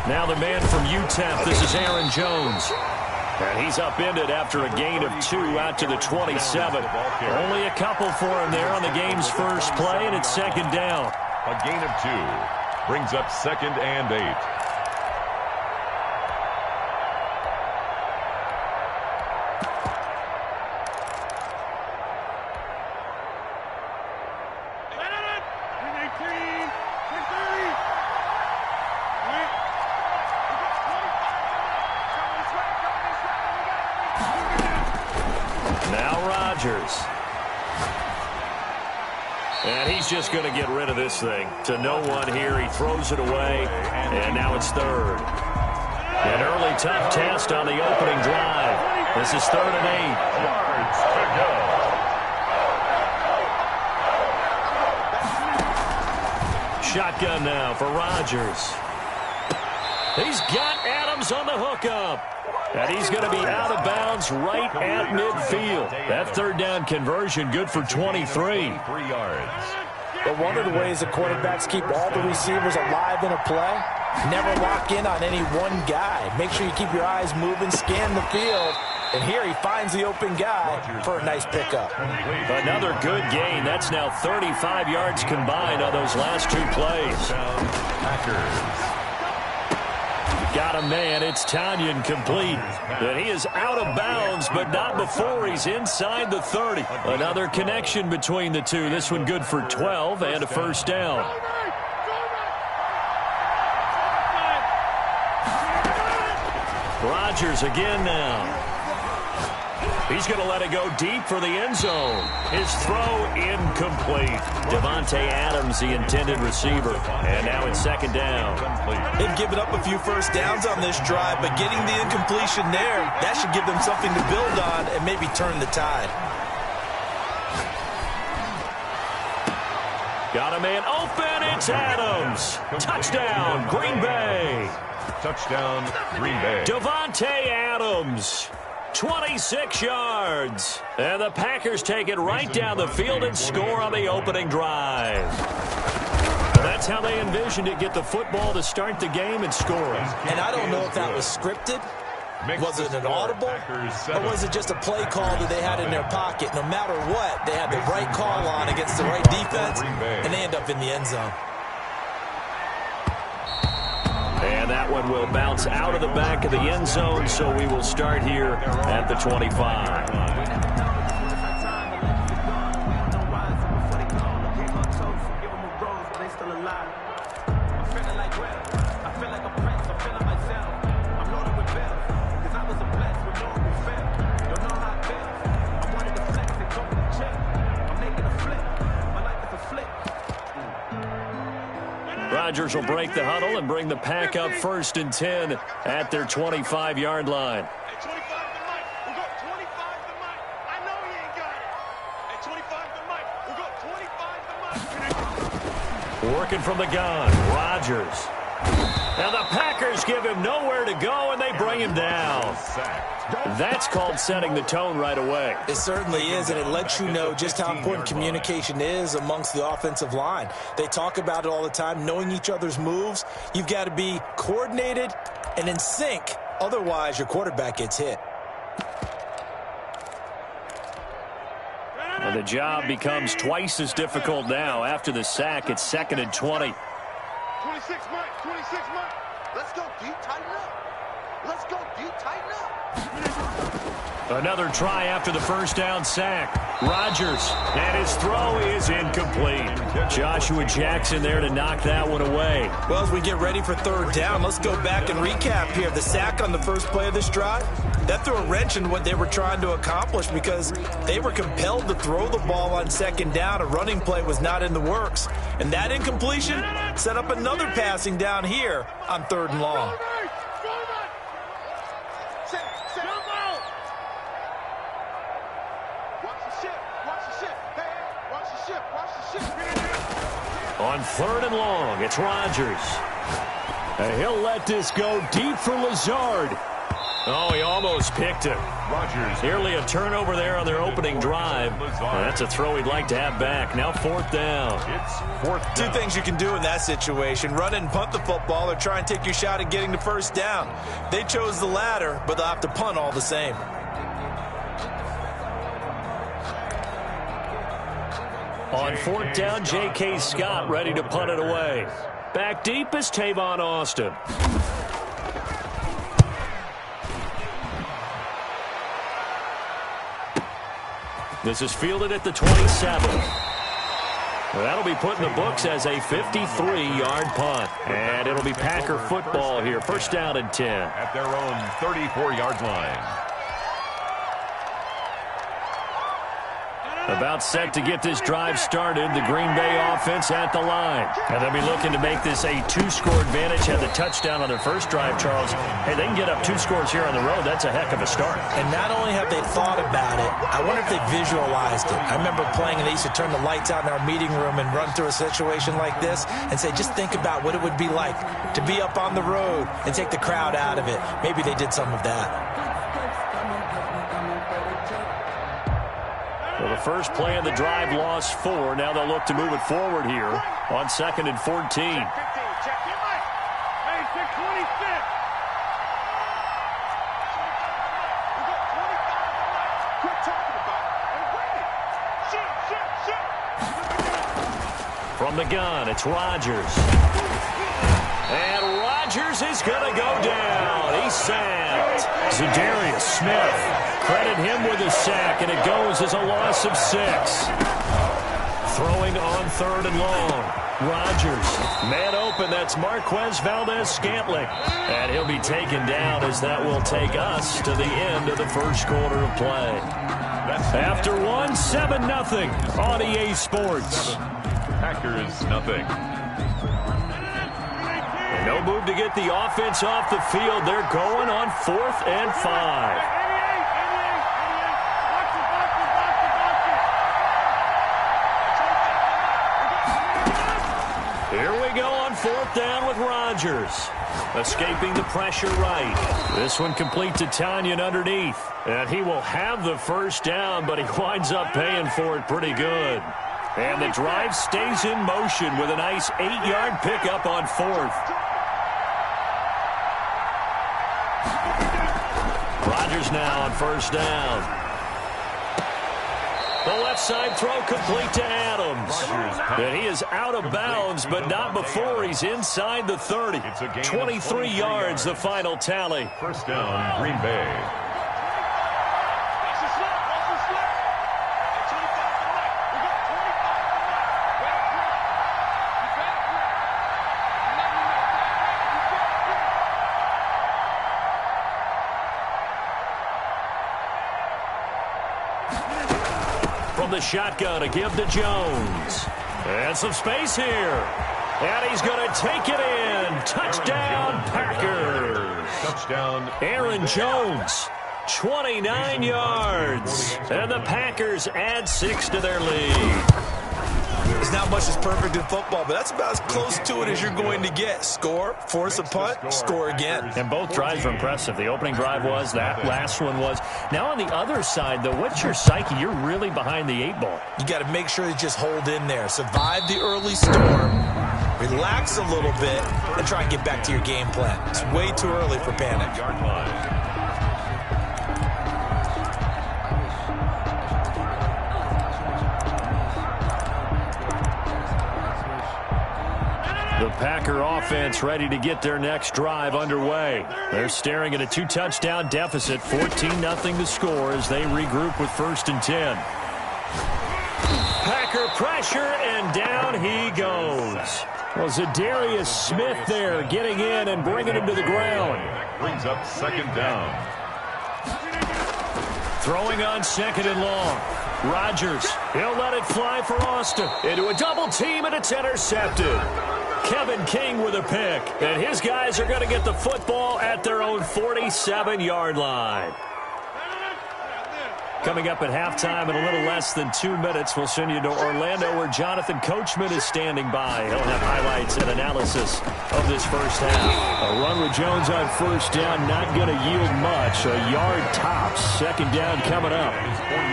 Now the man from UTEP, this is Aaron Jones. And he's upended after a gain of 2 out to the 27. Only a couple for him there on the game's first play, and it's second down. A gain of 2 brings up 2nd and 8. And he's just going to get rid of this thing. To no one here, he throws it away, and now it's 3rd. An early tough test on the opening drive. This is 3rd and 8. Shotgun now for Rodgers. He's got Adams on the hookup. And he's going to be out of bounds right at midfield. That 3rd down conversion good for 23. 3 yards. But one of the ways the quarterbacks keep all the receivers alive in a play, never lock in on any one guy. Make sure you keep your eyes moving, scan the field. And here he finds the open guy for a nice pickup. Another good gain. That's now 35 yards combined on those last 2 plays. Packers. Got a man. It's Tanyan complete. And he is out of bounds, but not before he's inside the 30. Another connection between the two. This one good for 12 and a first down. Rodgers again now. He's going to let it go deep for the end zone. His throw incomplete. Davante Adams, the intended receiver. And now it's 2nd down. They've given up a few first downs on this drive, but getting the incompletion there, that should give them something to build on and maybe turn the tide. Got a man open. It's Adams. Touchdown, Green Bay. Touchdown, Green Bay. Davante Adams. 26 yards. And the Packers take it right down the field and score on the opening drive. That's how they envisioned it, get the football to start the game and score. And I don't know if that was scripted. Was it an audible? Or was it just a play call that they had in their pocket? No matter what, they had the right call on against the right defense, and they end up in the end zone. And that one will bounce out of the back of the end zone, so we will start here at the 25. Rodgers will break the huddle and bring the pack up 1st and 10 at their 25-yard line. Hey, 25 to Mike. We'll go 25 to Mike. I know he ain't got it. Hey, 25 to Mike. We'll go 25 to Mike. Working from the gun, Rodgers. Now the Packers give him nowhere to go, and they bring him down. That's called setting the tone right away. It certainly is, and it lets you know just how important communication is amongst the offensive line. They talk about it all the time, knowing each other's moves. You've got to be coordinated and in sync. Otherwise, your quarterback gets hit. And the job becomes twice as difficult now. After the sack, it's 2nd and 20. 26 Mike. 26 Mike. Let's go deep, tighten up. Let's go deep, tighten up. Another try after the first down sack. Rodgers, and his throw is incomplete. Joshua Jackson there to knock that one away. Well, as we get ready for 3rd down, let's go back and recap here. The sack on the first play of this drive, that threw a wrench in what they were trying to accomplish because they were compelled to throw the ball on 2nd down. A running play was not in the works. And that incompletion set up another passing down here on 3rd and long. On 3rd and long, it's Rodgers. And he'll let this go deep for Lazard. Oh, he almost picked it. Rodgers. Nearly a turnover there on their opening drive. That's a throw he'd like to have back. Now 4th down. It's 4th down. Two things you can do in that situation: run and punt the football, or try and take your shot at getting the first down. They chose the latter, but they'll have to punt all the same. On 4th down, J.K. Scott ready to punt it away. Back deep is Tavon Austin. This is fielded at the 27. That'll be put in the books as a 53-yard punt. And it'll be Packer football here. First down and 10. At their own 34-yard line. About set to get this drive started. The Green Bay offense at the line. And they'll be looking to make this a 2-score advantage. Had the touchdown on their first drive, Charles. Hey, they can get up 2 scores here on the road. That's a heck of a start. And not only have they thought about it, I wonder if they visualized it. I remember playing, and they used to turn the lights out in our meeting room and run through a situation like this and say, just think about what it would be like to be up on the road and take the crowd out of it. Maybe they did some of that. Well, the first play of the drive lost 4. Now they'll look to move it forward here on 2nd and 14. Check your mic. Hey, 626. We got 25 mics. Quit talking about it and bring it. Shoot. From the gun, it's Rodgers. And Rodgers is going to go down. He's sacked. Zadarius Smith. Credit him with a sack, and it goes as a loss of 6. Throwing on 3rd and long. Rodgers, man open, that's Marquez Valdez-Scantling. And he'll be taken down as that will take us to the end of the first quarter of play. After 1, 7-0 on EA Sports. Packers nothing. And no move to get the offense off the field. They're going on 4th and 5. Here we go on 4th down with Rodgers. Escaping the pressure right. This one complete to Tanyan underneath. And he will have the first down, but he winds up paying for it pretty good. And the drive stays in motion with a nice 8-yard pickup on 4th. Rodgers now on 1st down. The left side throw complete to Adams. And he is out of bounds, but not before he's inside the 30. 23 yards, the final tally. First down, Green Bay. Watch the slip. Watch the slip. Hey, 25 to the right. We got 25 to the right. Back right. You back right. Let me know. You back right. From the shotgun, a give to Jones. And some space here. And he's going to take it in. Touchdown, Packers. Touchdown. Aaron Jones, 29 yards. And the Packers add 6 to their lead. There's not much that's perfect in football, but that's about as close to it as you're going to get. Score, force a punt, score again. And both drives were impressive. The opening drive was, that last one was. Now on the other side, though, what's your psyche? You're really behind the 8 ball. You got to make sure you just hold in there. Survive the early storm, relax a little bit, and try and get back to your game plan. It's way too early for panic. Yard line. The Packer offense ready to get their next drive underway. They're staring at a 2-touchdown deficit, 14-0 to score as they regroup with 1st and 10. Packer pressure, and down he goes. Well, Zadarius Smith there getting in and bringing him to the ground. Brings up 2nd down. Throwing on 2nd and long. Rodgers, he'll let it fly for Austin. Into a double team, and it's intercepted. Kevin King with a pick, and his guys are going to get the football at their own 47-yard line. Coming up at halftime in a little less than 2 minutes, we'll send you to Orlando where Jonathan Coachman is standing by. He'll have highlights and analysis of this first half. A run with Jones on first down, not going to yield much. A yard tops. Second down coming up.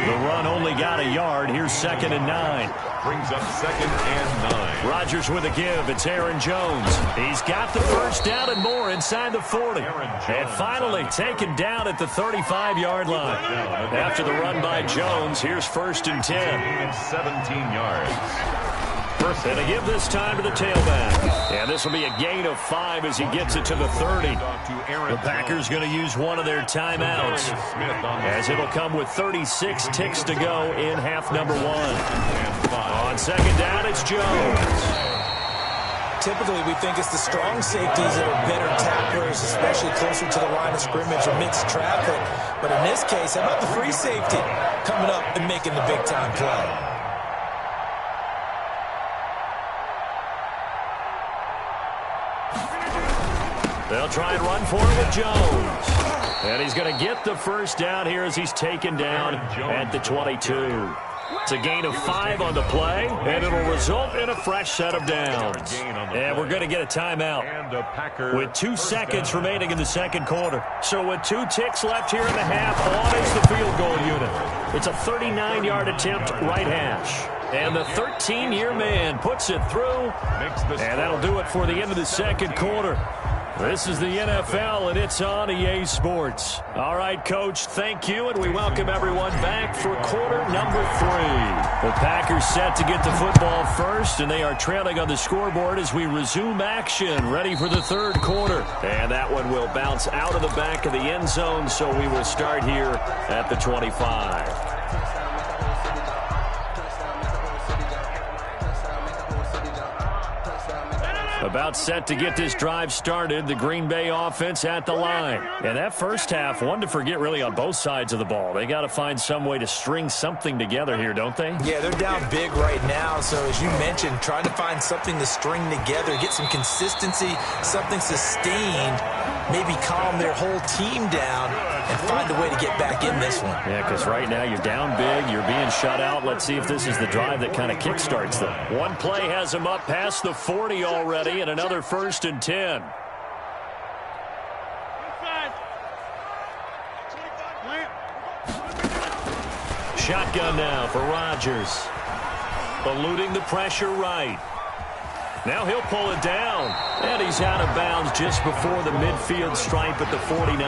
The run only got a yard. Here's 2nd and 9. Brings up 2nd and 9. Rodgers with a give. It's Aaron Jones. He's got the first down and more inside the 40. And finally taken down at the 35-yard line. After the run by Jones, here's 1st and 10. 17 yards. And they give this time to the tailback. And this will be a gain of 5 as he gets it to the 30. The Packers going to use one of their timeouts, as it'll come with 36 ticks to go in half number 1. On 2nd down, it's Jones. Typically, we think it's the strong safeties that are better tacklers, especially closer to the line of scrimmage amidst traffic. But in this case, how about the free safety coming up and making the big-time play? They'll try and run for it with Jones. And he's going to get the first down here as he's taken down at the 22. It's a gain of 5 on the play, and it'll result in a fresh set of downs. And we're going to get a timeout with 2 seconds remaining in the second quarter. So with 2 ticks left here in the half, on is the field goal unit. It's a 39-yard attempt right hash. And the 13-year man puts it through, and that'll do it for the end of the second quarter. This is the NFL, and it's on EA Sports. All right, Coach, thank you, and we welcome everyone back for quarter number 3. The Packers set to get the football first, and they are trailing on the scoreboard as we resume action, ready for the third quarter. And that one will bounce out of the back of the end zone, so we will start here at the 25. About set to get this drive started, the Green Bay offense at the line. And that first half, one to forget really on both sides of the ball. They got to find some way to string something together here, don't they? Yeah, they're down big right now. So as you mentioned, trying to find something to string together, get some consistency, something sustained, maybe calm their whole team down and find a way to get back in this one. Yeah, because right now you're down big, you're being shut out. Let's see if this is the drive that kind of kickstarts them. One play has them up past the 40 already, and another 1st and 10. Shotgun now for Rodgers. Eluding the pressure right. Now he'll pull it down. And he's out of bounds just before the midfield stripe at the 49.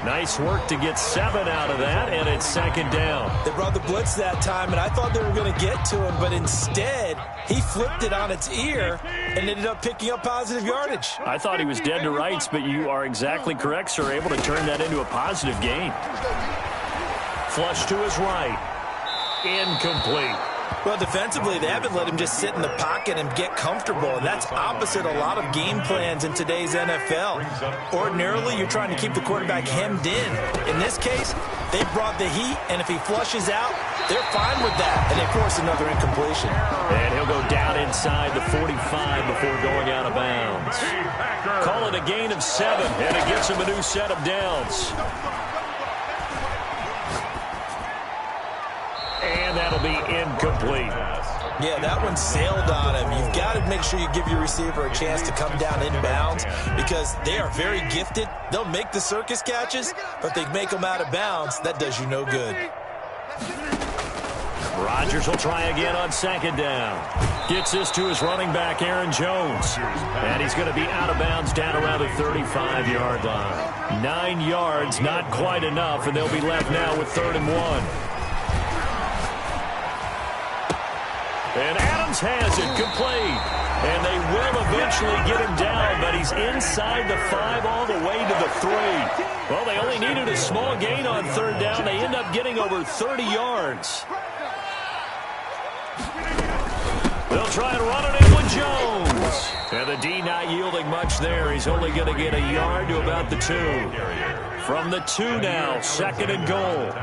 Nice work to get 7 out of that, and it's 2nd down. They brought the blitz that time, and I thought they were going to get to him, but instead he flipped it on its ear and ended up picking up positive yardage. I thought he was dead to rights, but you are exactly correct, sir. Able to turn that into a positive gain. Flush to his right. Incomplete. Well, defensively, they haven't let him just sit in the pocket and get comfortable, and that's opposite a lot of game plans in today's NFL. Ordinarily, you're trying to keep the quarterback hemmed in. In this case, they brought the heat, and if he flushes out, they're fine with that, and they force another incompletion. And he'll go down inside the 45 before going out of bounds. Call it a gain of 7, and it gets him a new set of downs. And that'll be incomplete. Yeah, that one sailed on him. You've got to make sure you give your receiver a chance to come down inbounds because they are very gifted. They'll make the circus catches, but they make them out of bounds. That does you no good. Rodgers will try again on 2nd down. Gets this to his running back, Aaron Jones. And he's going to be out of bounds down around the 35-yard line. 9 yards, not quite enough, and they'll be left now with 3rd and 1. And Adams has it complete. And they will eventually get him down, but he's inside the 5 all the way to the 3. Well, they only needed a small gain on 3rd down. They end up getting over 30 yards. They'll try and run it in with Jones. And the D not yielding much there. He's only going to get a yard to about the 2. From the 2 now, 2nd and goal.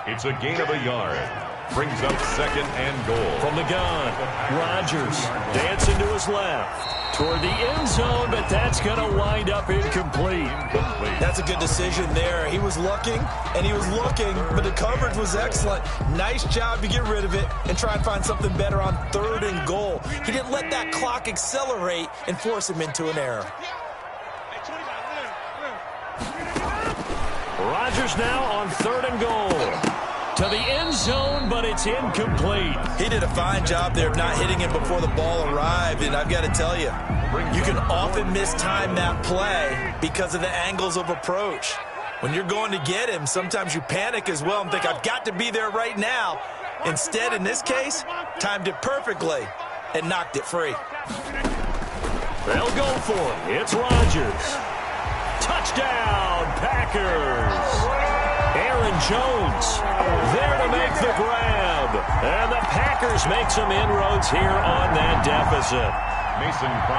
It's a gain of a yard. Brings up second and goal. From the gun, Rodgers dancing to his left. Toward the end zone, but that's going to wind up incomplete. That's a good decision there. He was looking, and he was looking, but the coverage was excellent. Nice job to get rid of it and try and find something better on 3rd and goal. He didn't let that clock accelerate and force him into an error. Rodgers now on 3rd and goal. To the end zone, but it's incomplete. He did a fine job there of not hitting him before the ball arrived, and I've got to tell you, you can often mistime that play because of the angles of approach. When you're going to get him, sometimes you panic as well and think, I've got to be there right now. Instead, in this case, timed it perfectly and knocked it free. They'll go for it. It's Rodgers. Touchdown, Packers. Aaron Jones there to make the grab. And the Packers make some inroads here on that deficit.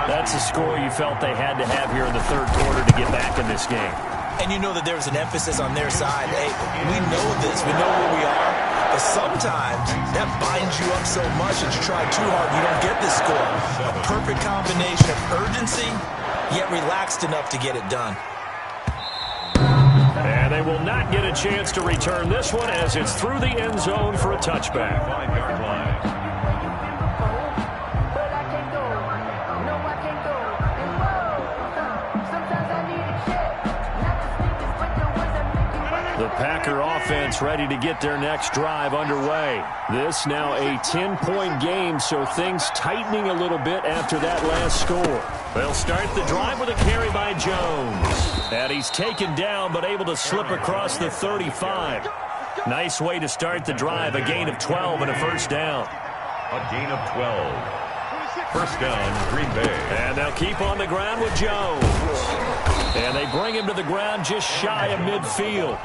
That's a score you felt they had to have here in the 3rd quarter to get back in this game. And you know that there was an emphasis on their side. Hey, we know this. We know where we are. But sometimes that binds you up so much that you try too hard and you don't get this score. A perfect combination of urgency, yet relaxed enough to get it done. And they will not get a chance to return this one as it's through the end zone for a touchback. The Packer offense ready to get their next drive underway. This now a 10-point game, so things tightening a little bit after that last score. They'll start the drive with a carry by Jones. And he's taken down but able to slip across the 35. Nice way to start the drive, a gain of 12 and a first down. A gain of 12. First down, Green Bay. And they'll keep on the ground with Jones. And they bring him to the ground just shy of midfield.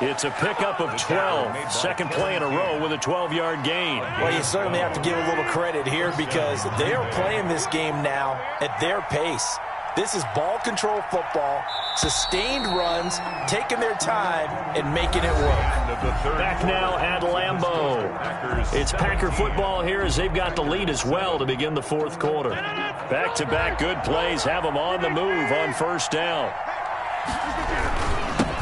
It's a pickup of 12. Second play in a row with a 12-yard gain. Well, you certainly have to give a little credit here because they are playing this game now at their pace. This is ball control football, sustained runs, taking their time, and making it work. Back now at Lambeau. It's Packer football here as they've got the lead as well to begin the 4th quarter. Back-to-back good plays have them on the move on first down.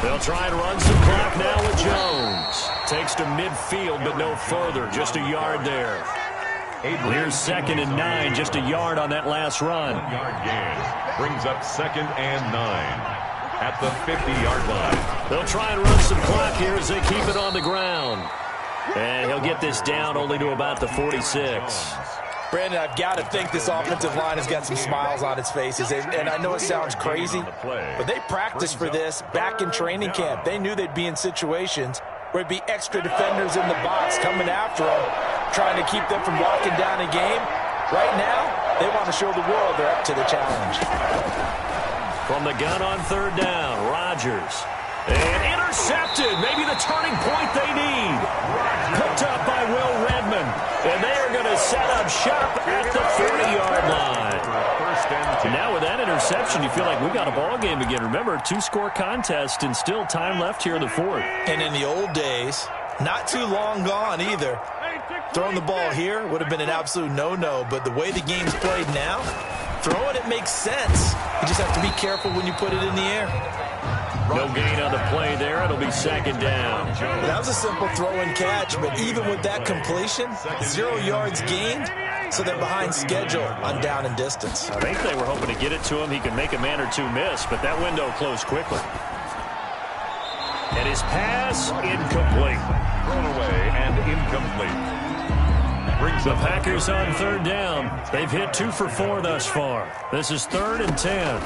They'll try and run some clock now with Jones. Takes to midfield, but no further, just a yard there. Here's 2nd and 9, just a yard on that last run. Yard gain. Brings up 2nd and 9 at the 50-yard line. They'll try and run some clock here as they keep it on the ground. And he'll get this down only to about the 46. Brandon, I've got to think this offensive line has got some smiles on its faces. And I know it sounds crazy, but they practiced for this back in training camp. They knew they'd be in situations where it'd be extra defenders in the box coming after them, trying to keep them from locking down a game. Right now, they want to show the world they're up to the challenge. From the gun on 3rd down, Rodgers. And intercepted. Maybe the turning point they need. Picked up by Will Redmond. And they are going to set up shop at the 40-yard line. And now with that interception, you feel like we got a ball game again. Remember, 2-score contest and still time left here in the 4th. And in the old days, not too long gone either, throwing the ball here would have been an absolute no-no. But the way the game's played now, throwing it makes sense. You just have to be careful when you put it in the air. No gain on the play there. It'll be 2nd down. That was a simple throw and catch, but even with that completion, 0 yards gained, so they're behind schedule on down and distance. I think they were hoping to get it to him. He could make a man or two miss, but that window closed quickly. And his pass incomplete. Thrown away and incomplete. Brings the Packers on 3rd down. They've hit 2 for 4 thus far. This is 3rd and 10.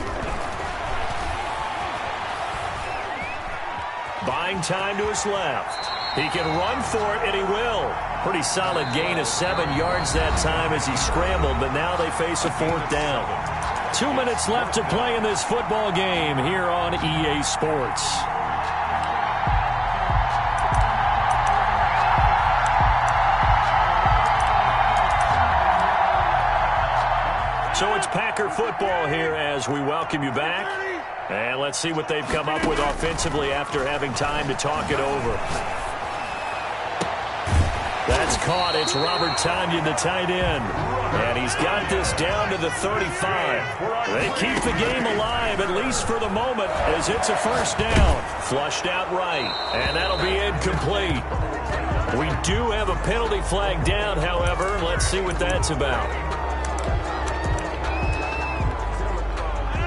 Buying time to his left. He can run for it, and he will. Pretty solid gain of 7 yards that time as he scrambled, but now they face a 4th down. 2 minutes left to play in this football game here on EA Sports. So it's Packer football here as we welcome you back. And let's see what they've come up with offensively after having time to talk it over. That's caught. It's Robert Tonyan, the tight end. And he's got this down to the 35. They keep the game alive, at least for the moment, as it's a first down. Flushed out right, and that'll be incomplete. We do have a penalty flag down, however. Let's see what that's about.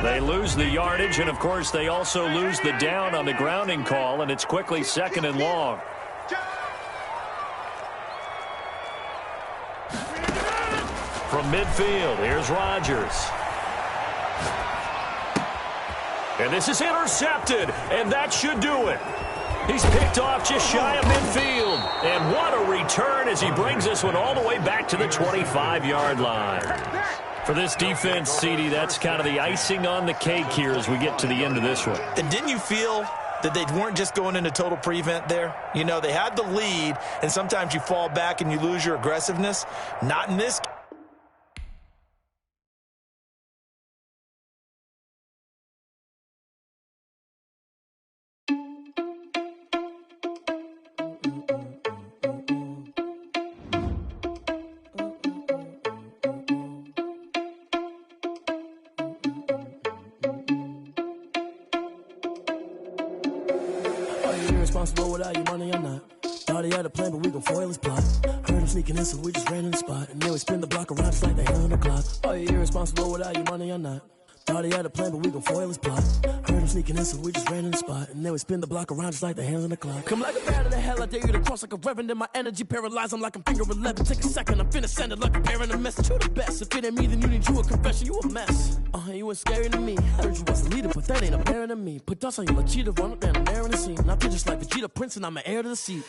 They lose the yardage, and, of course, they also lose the down on the grounding call, and it's quickly 2nd and long. From midfield, here's Rodgers. And this is intercepted, and that should do it. He's picked off just shy of midfield. And what a return as he brings this one all the way back to the 25-yard line. For this defense, CD, that's kind of the icing on the cake here as we get to the end of this one. And didn't you feel that they weren't just going into total prevent there? You know, they had the lead, and sometimes you fall back and you lose your aggressiveness. Not in this case. Irresponsible without your money or not. Thought he had a plan, but we gon' foil his plot. Heard him sneaking in, so we just ran in the spot. And then we spin the block around just like the hell on the clock. Are you irresponsible without your money or not? Thought he had a plan, but we gon' foil his plot. Heard him sneaking in, so we just ran in the spot. And then we spin the block around just like the hands on the clock. Come like a bat of the hell, I dare you to cross like a reverend. And my energy paralyzed, I'm like I'm finger 11. Take a second, I'm finna send it like a parent a message. You the best, if it ain't me, then you need you a confession. You a mess, you ain't scary to me. Heard you was a leader, but that ain't apparent to me. Put dust on you like cheetah, run up and I'm there in the scene. I feel just like Vegeta Prince and I'm an heir to the seat.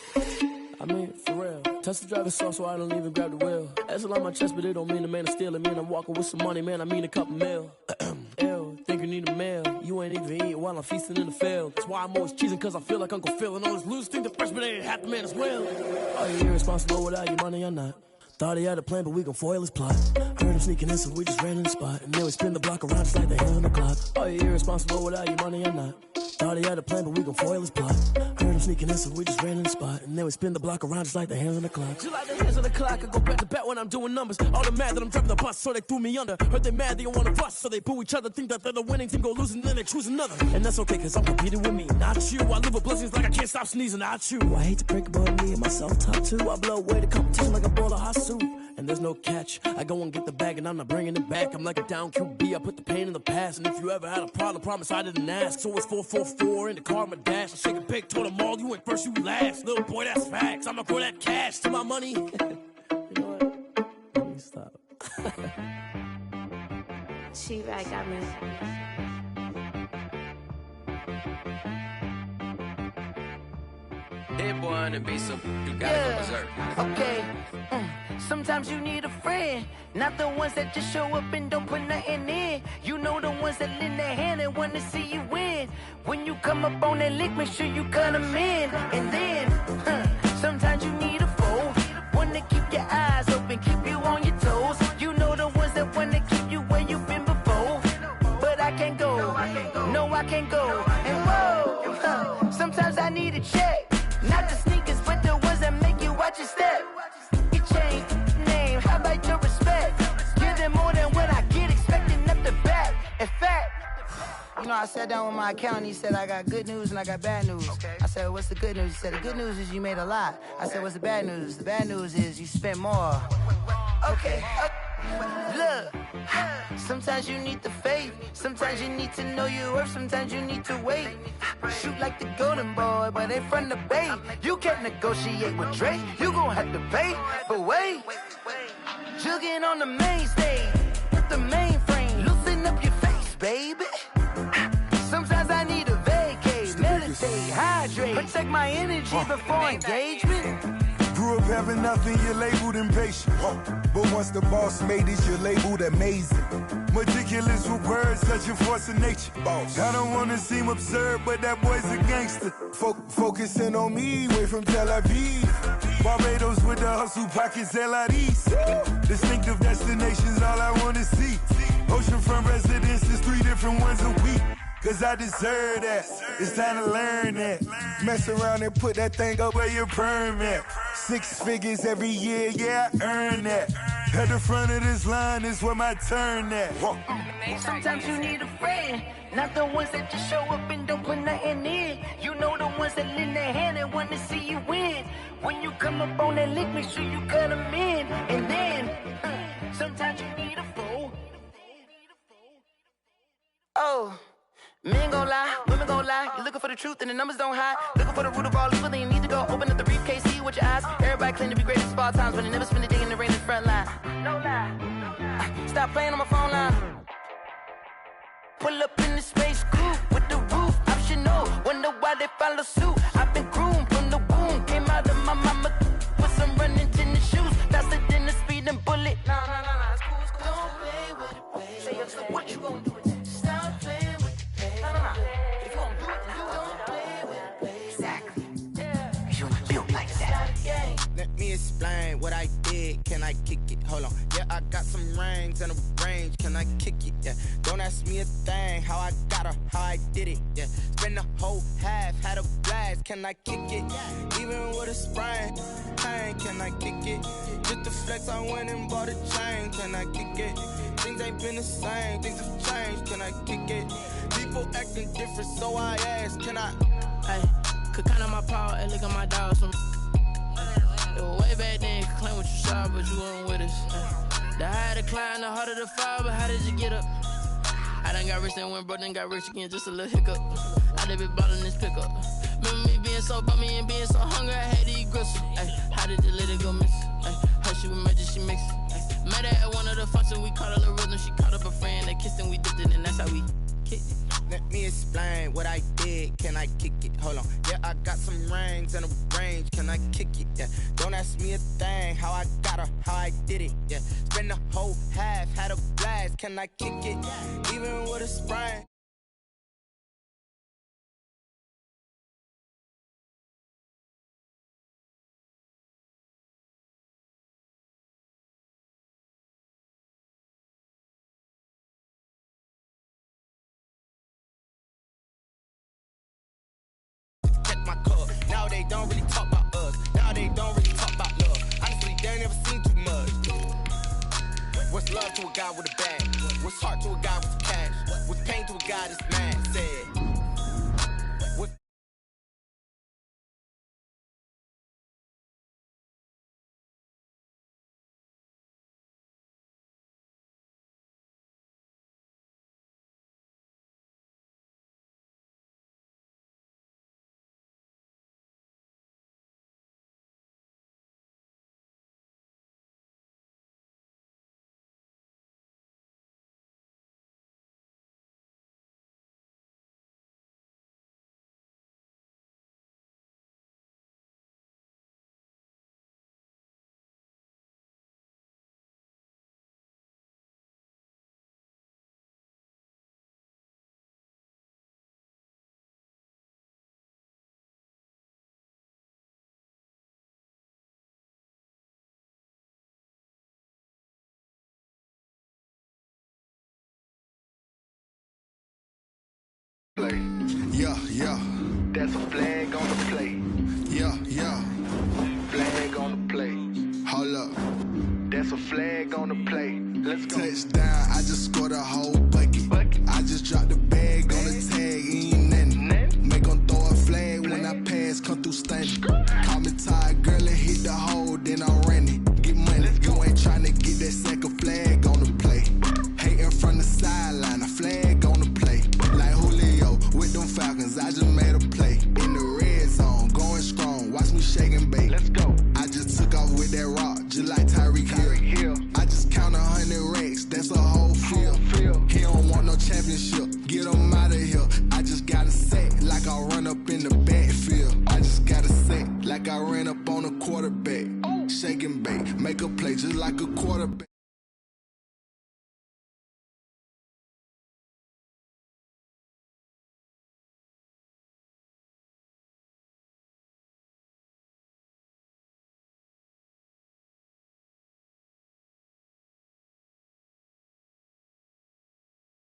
I mean, for real. Touch the driver's sauce so I don't even grab the wheel. That's on my chest, but it don't mean the man is stealing. Man, I'm walking with some money, man, I mean a couple mil. Ew, think you need a meal. You ain't even eating while I'm feasting in the field. That's why I'm always cheesing, cause I feel like Uncle Phil. And all this losers think the freshman ain't half the man as well. Are you irresponsible without your money or not? Thought he had a plan, but we gon' foil his plot. Heard him sneaking in, so we just ran in the spot. And then we spin the block around just like the hell on the clock. Are you irresponsible without your money or not? Thought he had a plan, but we gon' foil his plot. Heard him sneaking in, so we just ran in the spot. And then we spin the block around just like the hands on the clock. Just like the hands on the clock, I go back to back when I'm doing numbers. All the mad that I'm driving the bus, so they threw me under. Heard they mad, they don't wanna bust, so they boo each other. Think that they're the winning team, go losing, then they choose another. And that's okay, cause I'm competing with me, not you. I live with blessings like I can't stop sneezing, not you. I hate to break about me and my self-talk too. I blow away the competition like a bowl of hot soup. And there's no catch. I go and get the bag and I'm not bringing it back. I'm like a down QB, I put the pain in the past. And if you ever had a problem, promise I didn't ask. So it's 4-4-4 in the car, my dash. I shake a big, told them all, you went first, you last. Little boy, that's facts. I'ma throw that cash to my money. You know what? Let me stop. She right, got me. Dead boy on the beat, so you gotta go berserk. Okay. Sometimes you need a friend, not the ones that just show up and don't put nothing in. You know the ones that lend their hand and want to see you win. When you come up on that lick, make sure you cut them in. And then, sometimes you need a foe, one to keep your eyes open, keep you on your toes. You know the ones that want to keep you where you've been before. But I can't go, no I can't go. And whoa, sometimes I need a check. Not the sneakers, but the ones that make you watch your step. Your chain, name, how about your respect? Give them more than what I get, expecting up the back. In fact, you know, I sat down with my accountant, he said, I got good news and I got bad news. Okay. I said, what's the good news? He said, the good news is you made a lot. I said, what's the bad news? The bad news is you spent more. Okay. Look, sometimes you need the faith. Sometimes you need to know your worth. Sometimes you need to wait. Shoot like the golden boy, but they from the bay. You can't negotiate with Drake. You gon' have to pay. But wait, jugging on the main stage with the mainframe. Loosen up your face, baby. Sometimes I need a vacate, meditate, hydrate, protect my energy before engagement. Grew up having nothing, you're labeled impatient. But once the boss made it, you're labeled amazing. Meticulous with words, such a force of nature. I don't wanna seem absurd, but that boy's a gangster. Focusing on me, way from Tel Aviv. Barbados with the hustle pockets, LIDs. Distinctive destinations, all I wanna see. Oceanfront residences, 3 different ones a week. Cause I deserve that, it's time to learn that. Mess around and put that thing up where your perm at. 6 figures every year, yeah, I earn that. At the front of this line is where my turn at. Sometimes you need a friend, not the ones that just show up and don't put nothing in. You know the ones that lend their hand and want to see you win. When you come up on that lick, make sure you cut them in. And then, sometimes you need a fool. Oh, men gon' lie, women gon' lie. You're looking for the truth and the numbers don't hide. Looking for the root of all evil, then you need to go open up the briefcase, see with your eyes. Everybody claim to be greatest of all times, but they never spend a day in the rain in the front line. No lie. Stop playing on my phone line. Pull up in the space coupe with the roof optional. Wonder why they follow suit. I've been groomed from the womb. Came out of my mama with some running tennis shoes. Faster than the speeding bullet. No, it's cool, it's cool. Don't play with it, baby. Say, what you gonna do with it? Stop playing with it, baby. No. If you gonna do it, then you don't play with it, baby. Exactly. Cause you built like that. Let me explain what I did. Can I kick it? Hold on. Yeah, I got some rings and a range. Can I kick it? Yeah. Don't ask me a thing. How I got her, how I did it. Yeah. Spend the whole half, had a blast. Can I kick it? Even with a sprain. Pain, can I kick it? Just to flex, I went and bought a chain. Can I kick it? Things ain't been the same. Things have changed. Can I kick it? People acting different, so I asked. Can I? Hey, could count on my power and look at my dogs from. It was way back then, could claim what you saw, but you weren't with us. The higher the climb, the harder the fall, but how did you get up? I done got rich and went broke, then got rich again, just a little hiccup. I done been ballin' this pickup. Remember me being so bummy and being so hungry, I had to eat gristle. Ay, how did you let it go miss? Ay, her she was magic, she mixed. Met her at one of the functions, we caught a little rhythm, she caught up a friend, they kissed and we dipped it, and that's how we kicked it. Let me explain what I did. Can I kick it? Hold on. Yeah, I got some rings and a range. Can I kick it? Yeah. Don't ask me a thing. How I got her, how I did it. Yeah. Spend the whole half, had a blast. Can I kick it? Even with a sprain. Now they don't really talk about us. Now they don't really talk about love. Honestly, they ain't never seen too much. What's love to a guy with a bag? What's heart to a guy with cash? What's pain to a guy that's mad? Said. What's Yeah. That's a flag on the play. Yeah. Flag on the play. Hold up. That's a flag on the play. Let's go. Touchdown, I just scored a whole bucket. I just dropped the bag on the tag, ain't nothing. Make 'em throw a flag when I pass, come through standing. Call me tired, girl, and hit the hole, then I'm running. Get money, you ain't tryna get that second flag on the play. Hating from the sideline, a flag on the play. Like Julio with them Falcons, I just made a play. In the red zone, going strong, watch me shake and bake. Let's go. I just took off with that rock, just like Tyreek Hill. I just count 100 racks, that's a whole field. He don't want no championship, get him out of here. I just gotta set like I run up in the backfield. I just gotta set like I ran up on a quarterback. Shake and bake, make a play just like a quarterback.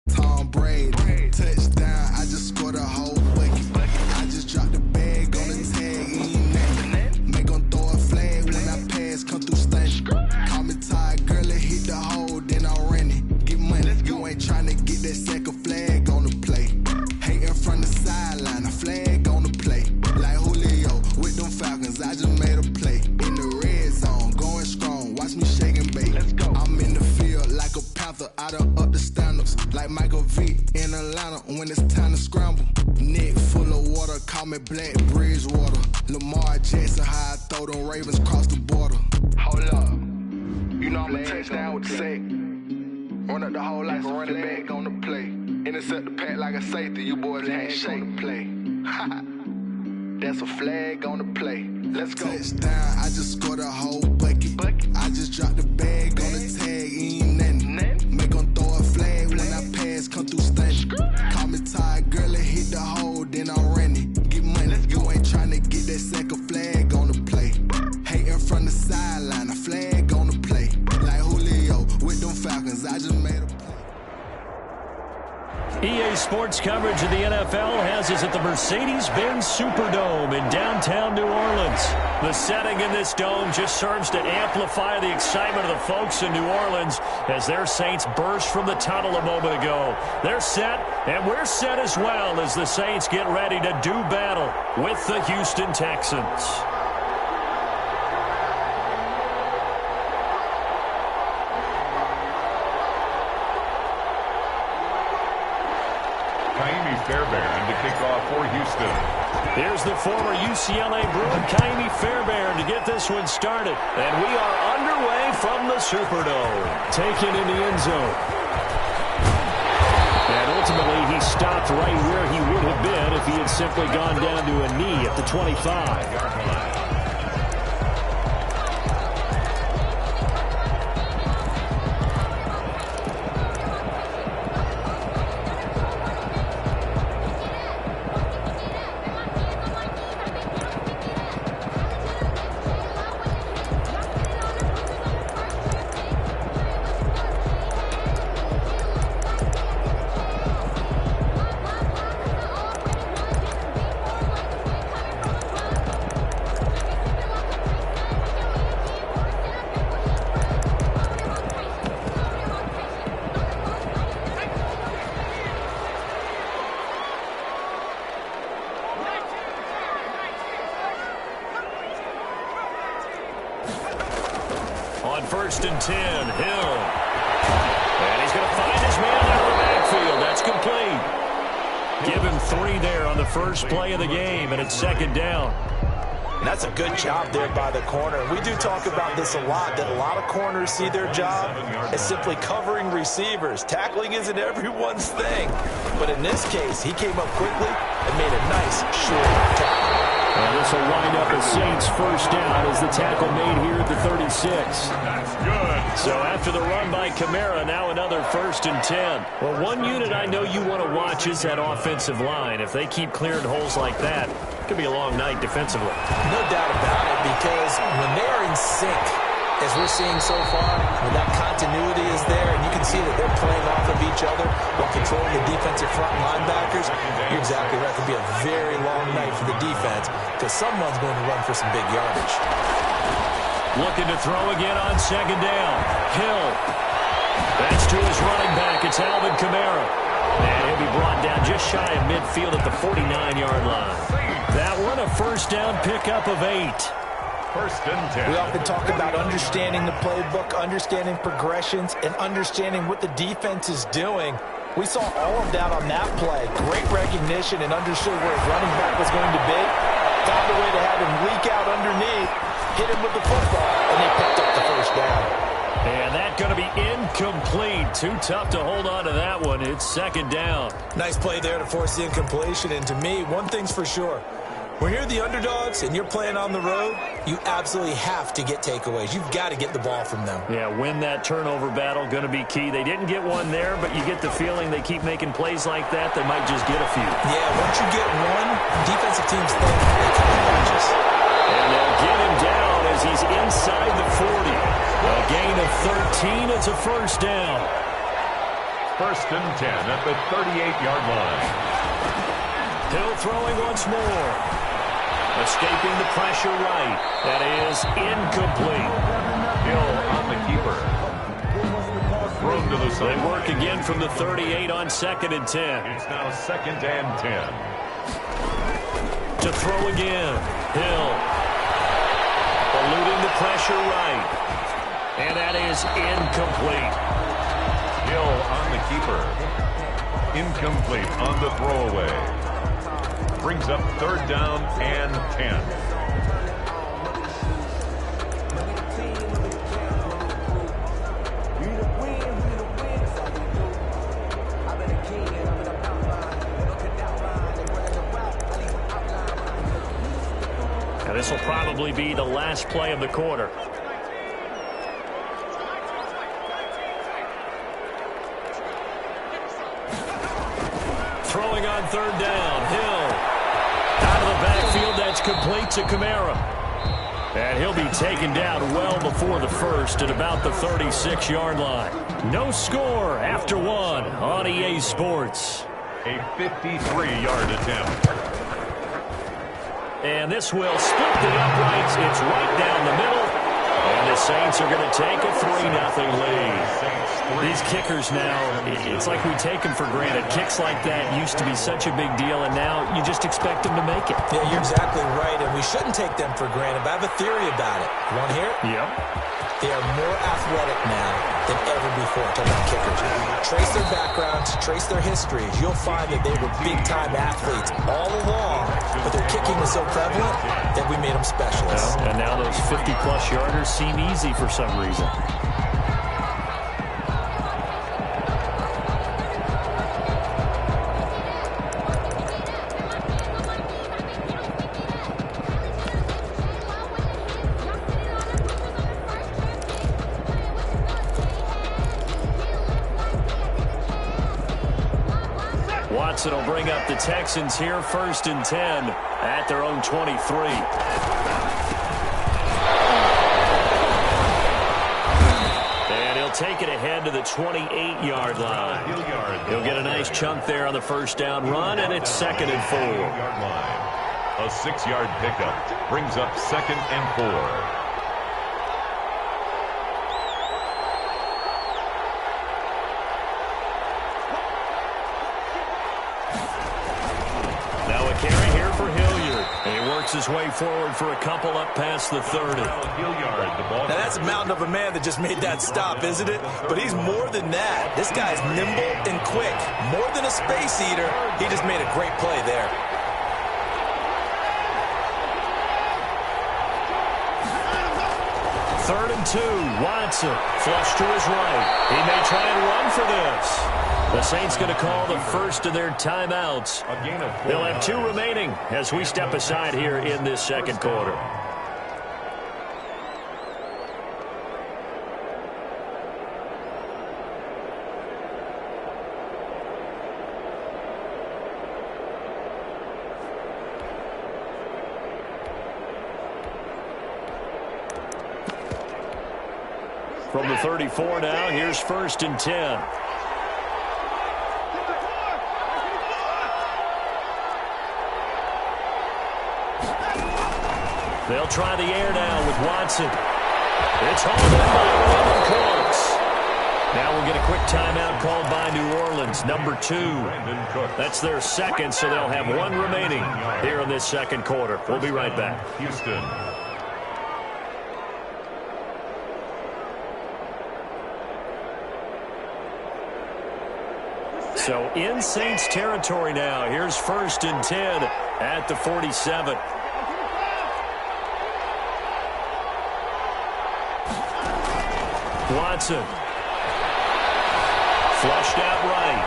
Tom Brady, touchdown, I just scored a whole bucket. I just dropped the bag on the tag, ain't nothing. Make 'em throw a flag ain't trying to get that second flag on the play. Hating from the sideline, a flag on the play. Like Julio with them Falcons, I just made a play. In the red zone, going strong, watch me shake and bake. Let's go. I'm in the field like a panther, I done up the standards. Like Michael Vick in Atlanta when it's time to scramble. Neck full of water, call me Black Bridgewater. Lamar Jackson, how I throw them Ravens cross the border. Hold up, you know I'm a touchdown with the sack. Run up the whole life, running back on the play. Intercept the pack like a safety, you boys ain't shake the play. That's a flag on the play. Let's go. Touchdown, I just scored a whole bucket. I just dropped the bag on the tag, ain't nothing. Make them throw a flag when I pass, come through stunning. Call me tired, girl, it hit the hole, then I'm running. Get money, you ain't trying to get that second flag on the play. Hating from the sideline, a flag on the play. Like Julio with them Falcons, I just made a play. EA Sports coverage of the NFL has us at the Mercedes-Benz Superdome in downtown New Orleans. The setting in this dome just serves to amplify the excitement of the folks in New Orleans as their Saints burst from the tunnel a moment ago. They're set, and we're set as well as the Saints get ready to do battle with the Houston Texans. Fairbairn to kick off for Houston. Here's the former UCLA Bruin, Kaimi Fairbairn, to get this one started. And we are underway from the Superdome. Taken in the end zone. And ultimately, he stopped right where he would have been if he had simply gone down to a knee at the 25. On 1st and 10, Hill. And he's going to find his man out of the backfield. That's complete. Give him 3 there on the first play of the game, and it's 2nd down. And that's a good job there by the corner. We do talk about this a lot, that a lot of corners see their job as simply covering receivers. Tackling isn't everyone's thing. But in this case, he came up quickly and made a nice, short tackle. And this will wind up a Saints first down as the tackle made here at the 36. That's good. So after the run by Kamara, now another 1st and 10. Well, one unit I know you want to watch is that offensive line. If they keep clearing holes like that, it could be a long night defensively. No doubt about it, because when they're in sync, as we're seeing so far, when that continuity is there, and you can see that they're playing off of each other while controlling the defensive front linebackers, you're exactly right. It could be a very long night for the defense because someone's going to run for some big yardage. Looking to throw again on 2nd down. Hill. That's to his running back. It's Alvin Kamara. And he'll be brought down just shy of midfield at the 49-yard line. That one, a 1st down pickup of 8. 1st and 10. We often talk about understanding the playbook, understanding progressions, and understanding what the defense is doing. We saw all of that on that play. Great recognition and understood where his running back was going to be. Found a way to have him leak out underneath, hit him with the football, and they picked up the 1st down. And that's going to be incomplete. Too tough to hold on to that one. It's 2nd down. Nice play there to force the incompletion. And to me, one thing's for sure. When you're the underdogs and you're playing on the road, you absolutely have to get takeaways. You've got to get the ball from them. Yeah, win that turnover battle, going to be key. They didn't get one there, but you get the feeling they keep making plays like that, they might just get a few. Yeah, once you get one, defensive teams think they can catch us. And they'll get him down as he's inside the 40. A gain of 13, it's a 1st down. 1st and 10 at the 38-yard line. Hill throwing once more. Escaping the pressure right. That is incomplete. Hill on the keeper. thrown to the They sideline. work again from the 38 on 2nd and 10. It's now 2nd and 10. To throw again. Hill. Eluding the pressure right. And that is incomplete. Hill on the keeper. Incomplete on the throwaway. Brings up 3rd down and 10. Now this will probably be the last play of the quarter. Throwing on 3rd down. Hill. Out of the backfield, that's complete to Kamara. And he'll be taken down well before the first at about the 36-yard line. No score after 1 on EA Sports. A 53-yard attempt. And this will split the uprights. It's right down the middle. And the Saints are going to take a 3-0 lead. These kickers now, it's like we take them for granted. Kicks like that used to be such a big deal, and now you just expect them to make it. Yeah, you're exactly right, and we shouldn't take them for granted, but I have a theory about it. You want to hear it? Yep. They are more athletic now than ever before. Talking about kickers. Trace their backgrounds, trace their histories. You'll find that they were big-time athletes all along, but their kicking was so prevalent that we made them specialists. And now those 50-plus yarders seem easy for some reason. Watson will bring up the Texans here, 1st and 10 at their own 23. And he'll take it ahead to the 28-yard line. He'll get a nice chunk there on the 1st down run, and it's 2nd and 4. A 6-yard pickup brings up 2nd and 4. Carry here for Hilliard. And he works his way forward for a couple up past the 30. Now that's a mountain of a man that just made that stop, isn't it? But he's more than that. This guy's nimble and quick. More than a space eater. He just made a great play there. Third and 2. Watson flush to his right. He may try and run for this. The Saints going to call the first of their timeouts. They'll have 2 remaining as we step aside here in this 2nd quarter. From the 34 now, here's 1st and 10. They'll try the air now with Watson. It's hauled in by Brandon Cooks. Now we'll get a quick timeout called by New Orleans, number 2. That's their 2nd, so they'll have 1 remaining here in this 2nd quarter. We'll be right back. Houston. So in Saints territory now. Here's 1st and 10 at the 47. Watson. Flushed out right.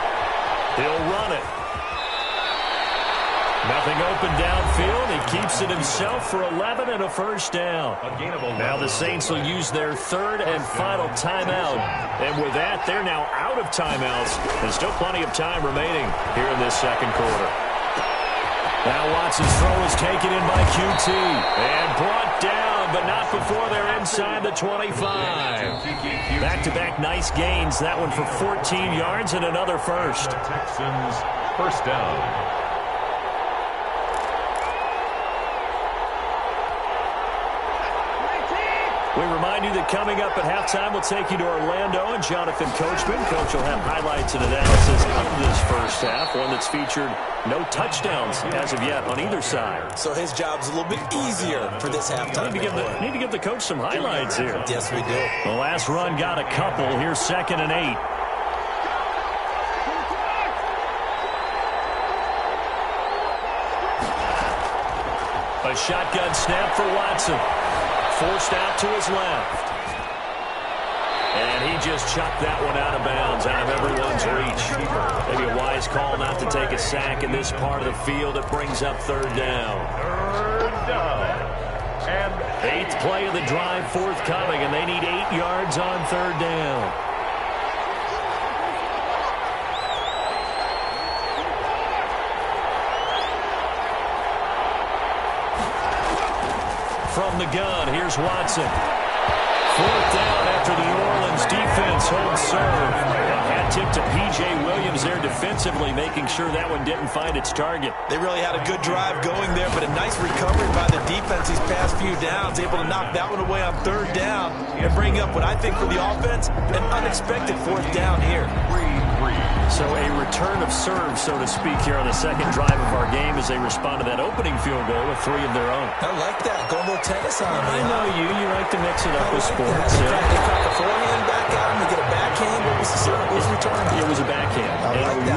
He'll run it. Nothing open downfield. He keeps it himself for 11 and a 1st down. Now the Saints will use their 3rd and final timeout. And with that, they're now out of timeouts. There's still plenty of time remaining here in this 2nd quarter. Now Watson's throw is taken in by QT. And brought down, but not before they're inside the 25. Back-to-back nice gains. That one for 14 yards and another first. Texans, 1st down. We remind remind you that coming up at halftime, we'll take you to Orlando and Jonathan Coachman. Coach will have highlights and analysis of this first half, one that's featured no touchdowns as of yet on either side. So his job's a little bit easier for this halftime. Need to give the coach some highlights here. Yes, we do. The last run got a couple. Here's 2nd and 8. A shotgun snap for Watson. Forced out to his left. And he just chucked that one out of bounds, out of everyone's reach. Maybe a wise call not to take a sack in this part of the field. It brings up 3rd down. 3rd down. And 8th play of the drive forthcoming, and they need 8 yards on 3rd down. From the gun, here's Watson. 4th down after the Orleans defense holds serve. A hat tip to P.J. Williams there defensively, making sure that one didn't find its target. They really had a good drive going there, but a nice recovery by the defense these past few downs, able to knock that one away on 3rd down and bring up what I think for the offense, an unexpected 4th down here. So a return of serve, so to speak, here on the second drive of our game as they respond to that opening field goal with 3 of their own. I like that. Go a little tennis on me. I know you. You like to mix it up with sports. They crack a forehand back out and they get a backhand. What was the serve? What was the return? It was a backhand.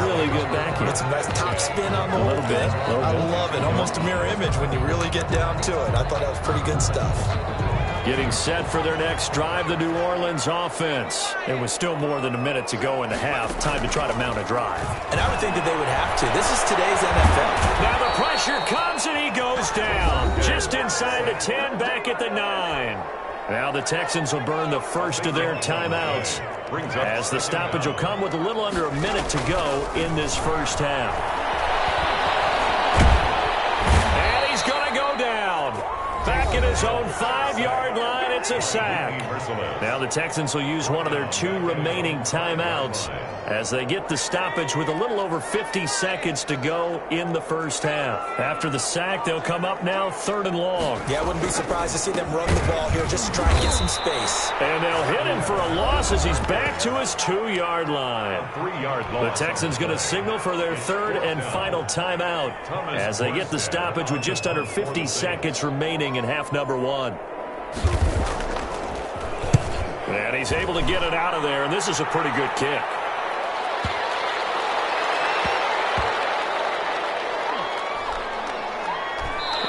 Really good backhand. With some nice top spin on the whole thing. I love it. Almost a mirror image when you really get down to it. I thought that was pretty good stuff. Getting set for their next drive, the New Orleans offense. It was still more than a minute to go in the half. Time to try to mount a drive. And I would think that they would have to. This is today's NFL. Now the pressure comes and he goes down. Just inside the 10, back at the 9. Now the Texans will burn the first of their timeouts as the stoppage will come with a little under a minute to go in this first half. And he's going to go down. Back at his own 5-yard line, it's a sack. Now the Texans will use one of their 2 remaining timeouts as they get the stoppage with a little over 50 seconds to go in the first half. After the sack, they'll come up now 3rd and long. Yeah, I wouldn't be surprised to see them run the ball here just to try and get some space. And they'll hit him for a loss as he's back to his 2-yard line. 3-yard loss. The Texans going to signal for their 3rd and final timeout as they get the stoppage with just under 50 seconds remaining in half number 1. And he's able to get it out of there, and this is a pretty good kick.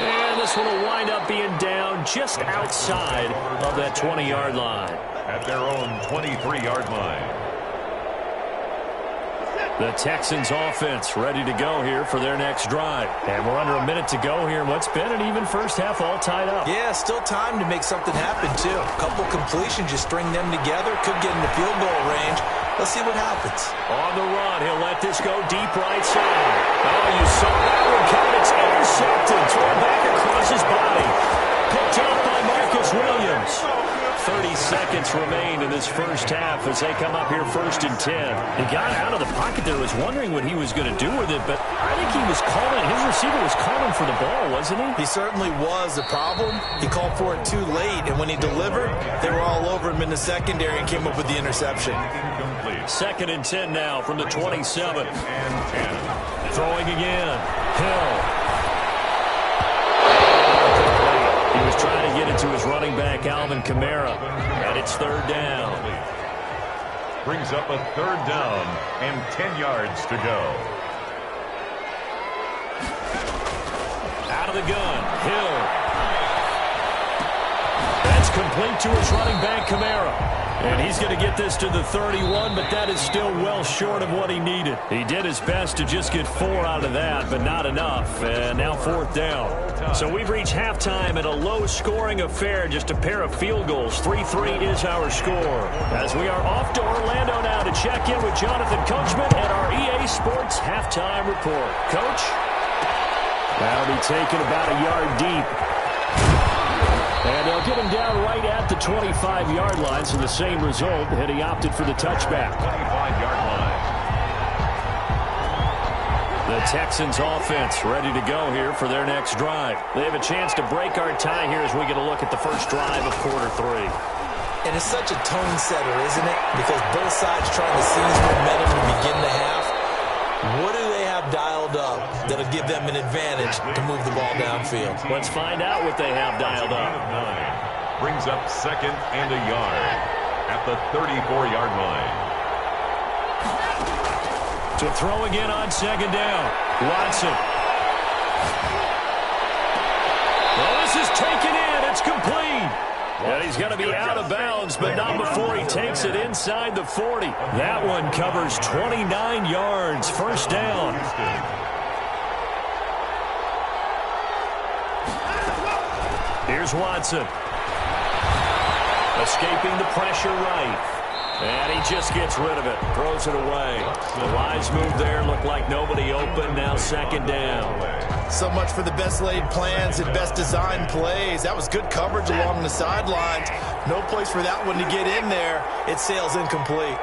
And this one will wind up being down just outside of that 20-yard line. At their own 23-yard line. The Texans offense ready to go here for their next drive. And we're under a minute to go here in what's been an even first half, all tied up. Yeah, still time to make something happen, too. A couple completions, just string them together. Could get in the field goal range. Let's see what happens. On the run, he'll let this go deep right side. Oh, you saw that one coming. It's intercepted. Thrown back across his body. Picked up by Marcus Williams. 30 seconds remain in this first half as they come up here 1st and 10. He got out of the pocket there, was wondering what he was going to do with it, but I think he was calling, his receiver was calling for the ball, wasn't he? He certainly was. The problem, he called for it too late, and when he delivered, they were all over him in the secondary and came up with the interception. 2nd and 10 now from the 27. Throwing again. Hill. He was trying to get it to his running back, Alvin Kamara, and it's 3rd down. Brings up a 3rd down and 10 yards to go. Out of the gun, Hill. That's complete to his running back, Kamara. And he's going to get this to the 31, but that is still well short of what he needed. He did his best to just get 4 out of that, but not enough. And now 4th down. So we've reached halftime at a low-scoring affair, just a pair of field goals. 3-3 is our score. As we are off to Orlando now to check in with Jonathan Coachman and our EA Sports halftime report. Coach? That'll be taken about a yard deep. And they'll get him down right at the 25-yard line, so the same result, and he opted for the touchback. 25-yard line. The Texans offense ready to go here for their next drive. They have a chance to break our tie here as we get a look at the first drive of quarter 3. And it's such a tone setter, isn't it? Because both sides trying to seize momentum to begin the half. What do they have dialed up that'll give them an advantage to move the ball downfield? Let's find out what they have dialed up. Brings up 2nd and a yard at the 34-yard line. To throw again on 2nd down. Watson. Well, this is taken in. It's complete. And he's going to be out of bounds, but not before he takes it inside the 40. That one covers 29 yards. First down. Here's Watson. Escaping the pressure right. And he just gets rid of it. Throws it away. The wise move there. Looked like nobody open. Now 2nd down. So much for the best laid plans and best designed plays. That was good coverage along the sidelines. No place for that one to get in there. It sails incomplete.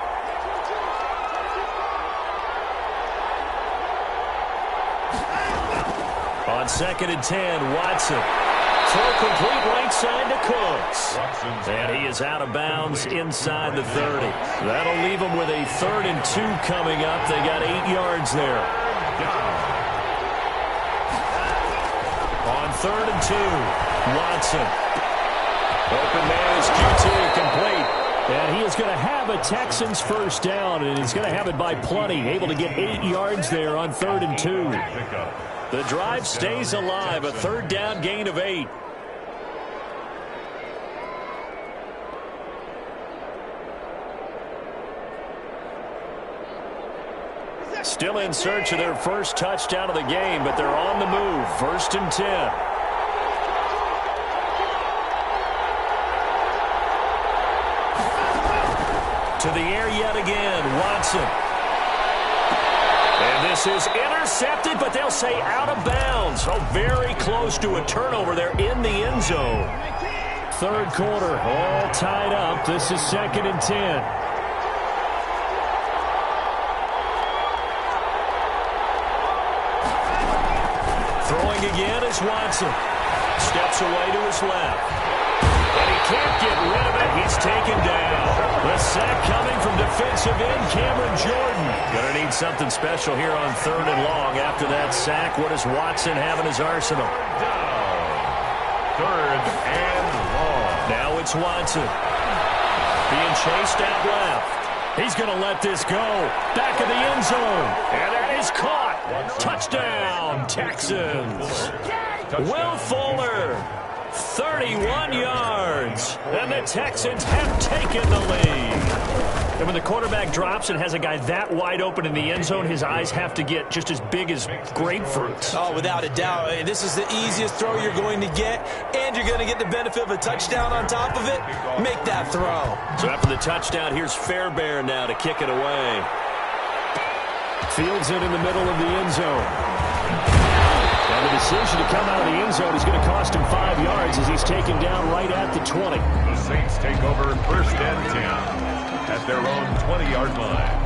On 2nd and 10, Watson. Throw complete right side to Cooks. And he is out of bounds inside the 30. That'll leave him with a 3rd and 2 coming up. They got 8 yards there. On 3rd and 2, Watson. Open man is QT, complete. And he is going to have a Texans first down, and he's going to have it by plenty. Able to get 8 yards there on 3rd and 2. The drive stays alive, a 3rd down gain of 8. Still in search of their first touchdown of the game, but they're on the move. 1st and 10. To the air yet again, Watson. And this is intercepted, but they'll say out of bounds. Oh, very close to a turnover there in the end zone. 3rd quarter, all tied up. This is 2nd and 10. Throwing again is Watson. Steps away to his left. And he can't get rid of it. He's taken down. The sack coming from defensive end Cameron Jordan. Going to need something special here on 3rd and long. After that sack, what does Watson have in his arsenal? Down. 3rd and long. Now it's Watson. Being chased out left. He's going to let this go. Back of the end zone. And that is caught. Touchdown, Texans. Will Fuller. 31 yards, and the Texans have taken the lead. And when the quarterback drops and has a guy that wide open in the end zone, his eyes have to get just as big as grapefruits. Oh, without a doubt. This is the easiest throw you're going to get, and you're going to get the benefit of a touchdown on top of it. Make that throw. So after the touchdown, here's Fairbairn now to kick it away. Fields it in the middle of the end zone. And the decision to come out of the end zone is going to cost him 5 yards as he's taken down right at the 20. The Saints take over 1st and 10 at their own 20-yard line.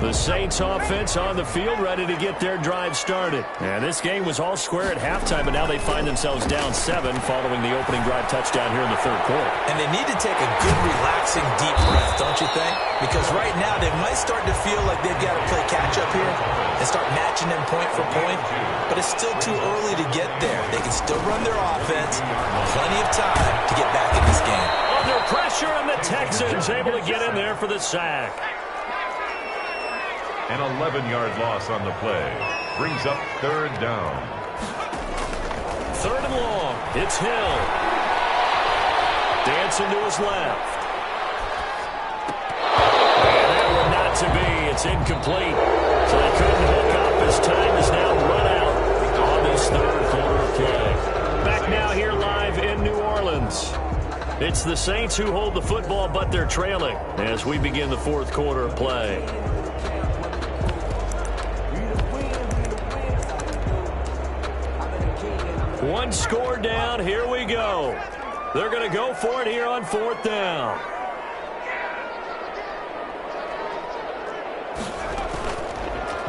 The Saints offense on the field ready to get their drive started. And this game was all square at halftime, but now they find themselves down 7 following the opening drive touchdown here in the 3rd quarter. And they need to take a good, relaxing, deep breath, don't you think? Because right now they might start to feel like they've got to play catch-up here and start matching them point for point. But it's still too early to get there. They can still run their offense. Plenty of time to get back in this game. Under pressure, and the Texans able to get in there for the sack. An 11-yard loss on the play. Brings up 3rd down. 3rd and long. It's Hill. Dancing to his left. And that one not to be. It's incomplete. So they couldn't hook up. His time is now run out on this 3rd quarter of play. Back now here live in New Orleans. It's the Saints who hold the football, but they're trailing as we begin the 4th quarter of play. One score down. Here we go. They're going to go for it here on 4th down.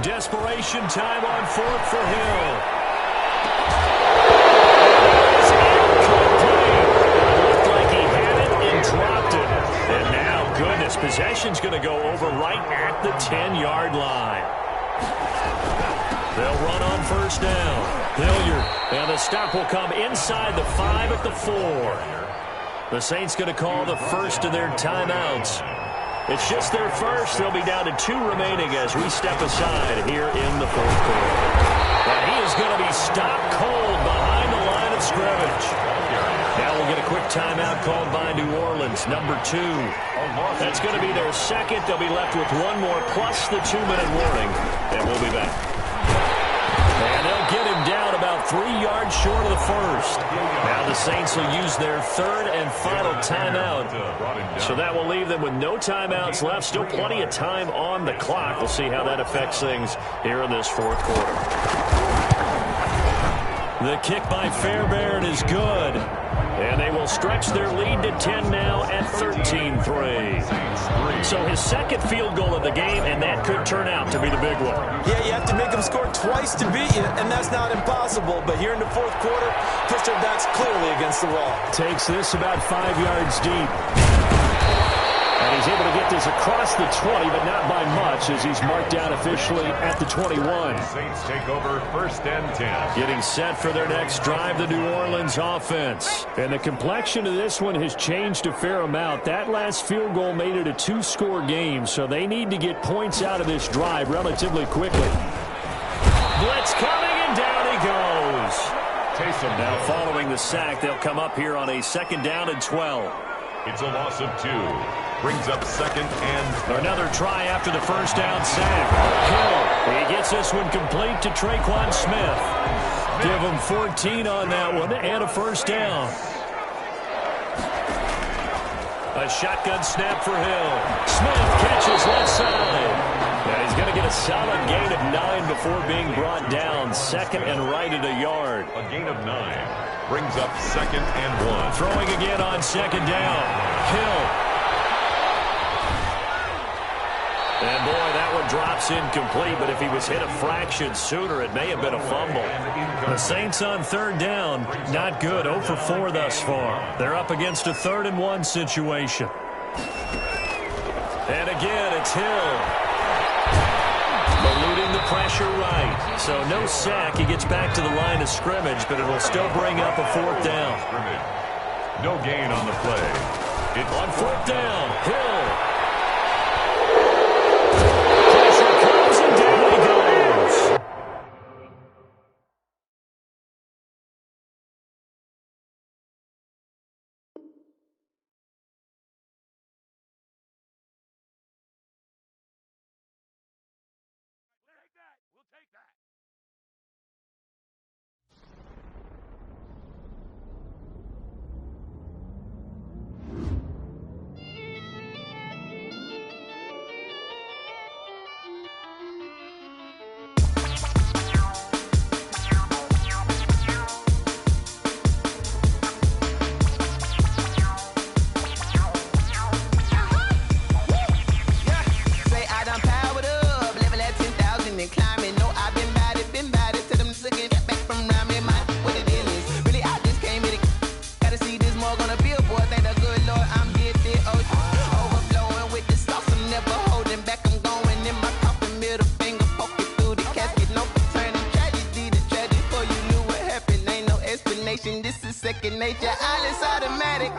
Desperation time on fourth for Hill. Looked like he had it and dropped it. And now, goodness, possession's going to go over right at the 10-yard line. They'll run on first down. Hilliard, and the stop will come inside the 5 at the 4. The Saints going to call the first of their timeouts. It's just their first. They'll be down to 2 remaining as we step aside here in the fourth quarter. And he is going to be stopped cold behind the line of scrimmage. Now we'll get a quick timeout called by New Orleans, number 2. That's going to be their second. They'll be left with one more plus the 2-minute warning, and we'll be back. And they'll get him down about 3 yards short of the first. Now the Saints will use their third and final timeout. So that will leave them with no timeouts left. Still plenty of time on the clock. We'll see how that affects things here in this fourth quarter. The kick by Fairbairn is good. And they will stretch their lead to 10 now at 13-3. So his second field goal of the game, and that could turn out to be the big one. Yeah, you have to make them score twice to beat you, and that's not impossible. But here in the fourth quarter, puts their backs clearly against the wall. Takes this about 5 yards deep. And he's able to get this across the 20, but not by much, as he's marked down officially at the 21. Saints take over first and 10. Getting set for their next drive, the New Orleans offense. And the complexion of this one has changed a fair amount. That last field goal made it a 2-score game, so they need to get points out of this drive relatively quickly. Blitz coming, and down he goes. Taysom now following the sack, they'll come up here on a 2nd down and 12. It's a loss of 2. Brings up 2nd and... Another try after the first down sack. Hill, he gets this one complete to Traquan Smith. Give him 14 on that one and a first down. A shotgun snap for Hill. Smith catches left side. Now he's going to get a solid gain of 9 before being brought down. 2nd and right at a yard. A gain of 9. Brings up 2nd and 1. Throwing again on 2nd down. Hill. And, boy, that one drops incomplete, but if he was hit a fraction sooner, it may have been a fumble. The Saints on 3rd down, not good, 0 for 4 thus far. They're up against a 3rd and 1 situation. And again, it's Hill. Eluding the pressure right. So no sack. He gets back to the line of scrimmage, but it'll still bring up a 4th down. No gain on the play. It's on 4th down, Hill. This is second nature, all is automatic.